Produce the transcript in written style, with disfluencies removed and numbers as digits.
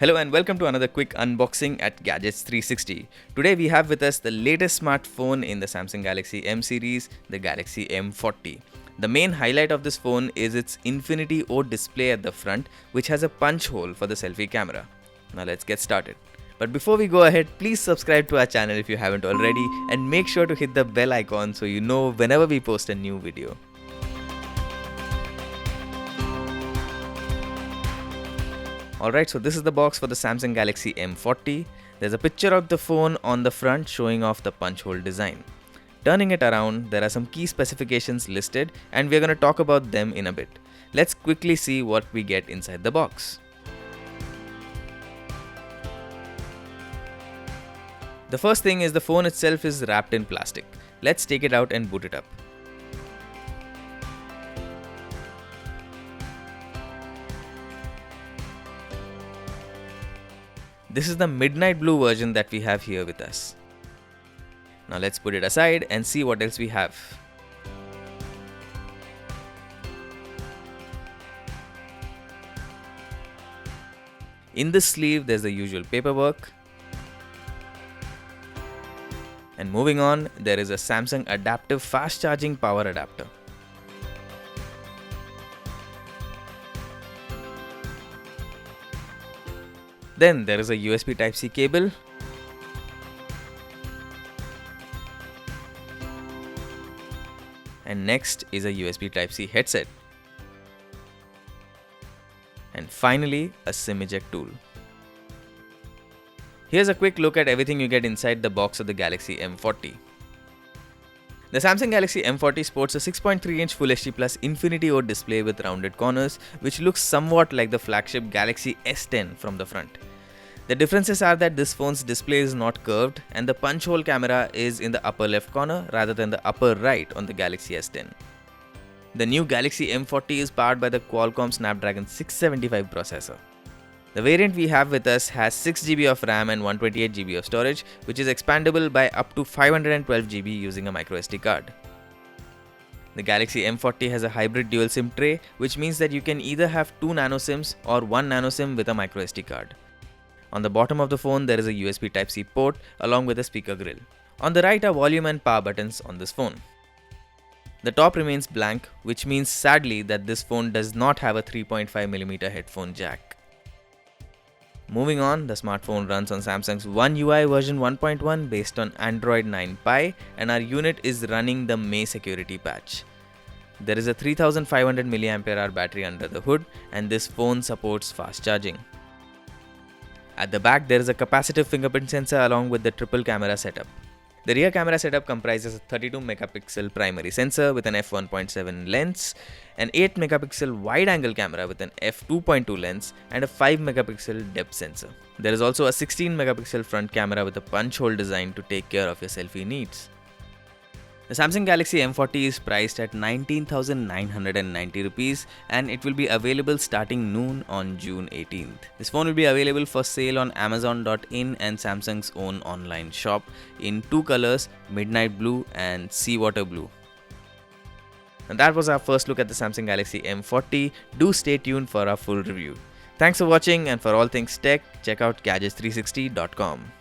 Hello and welcome to another quick unboxing at Gadgets 360. Today we have with us the latest smartphone in the Samsung Galaxy M series, the Galaxy M40. The main highlight of this phone is its Infinity O display at the front, which has a punch hole for the selfie camera. Now let's get started. But before we go ahead, please subscribe to our channel if you haven't already and make sure to hit the bell icon so you know whenever we post a new video. Alright, so this is the box for the Samsung Galaxy M40. There's a picture of the phone on the front showing off the punch hole design. Turning it around, there are some key specifications listed and we're going to talk about them in a bit. Let's quickly see what we get inside the box. The first thing is the phone itself is wrapped in plastic. Let's take it out and boot it up. This is the midnight blue version that we have here with us. Now let's put it aside and see what else we have. In this sleeve there's the usual paperwork. And moving on, there is a Samsung adaptive fast charging power adapter. Then there is a USB Type-C cable. And next is a USB Type-C headset. And finally, a SIM eject tool. Here's a quick look at everything you get inside the box of the Galaxy M40. The Samsung Galaxy M40 sports a 6.3-inch Full HD Plus Infinity O display with rounded corners, which looks somewhat like the flagship Galaxy S10 from the front. The differences are that this phone's display is not curved and the punch hole camera is in the upper left corner rather than the upper right on the Galaxy S10. The new Galaxy M40 is powered by the Qualcomm Snapdragon 675 processor. The variant we have with us has 6GB of RAM and 128GB of storage, which is expandable by up to 512GB using a microSD card. The Galaxy M40 has a hybrid dual SIM tray, which means that you can either have 2 nano SIMs or 1 nano SIM with a microSD card. On the bottom of the phone, there is a USB Type-C port along with a speaker grill. On the right are volume and power buttons on this phone. The top remains blank, which means sadly that this phone does not have a 3.5mm headphone jack. Moving on, the smartphone runs on Samsung's One UI version 1.1 based on Android 9 Pie, and our unit is running the May security patch. There is a 3500 mAh battery under the hood, and this phone supports fast charging. At the back, there is a capacitive fingerprint sensor along with the triple camera setup. The rear camera setup comprises a 32MP primary sensor with an f1.7 lens, an 8MP wide-angle camera with an f2.2 lens, and a 5MP depth sensor. There is also a 16MP front camera with a punch hole design to take care of your selfie needs. The Samsung Galaxy M40 is priced at 19,990 rupees and it will be available starting noon on June 18th. This phone will be available for sale on Amazon.in and Samsung's own online shop in 2 colors, midnight blue and seawater blue. And that was our first look at the Samsung Galaxy M40. Do stay tuned for our full review. Thanks for watching, and for all things tech, check out gadgets360.com.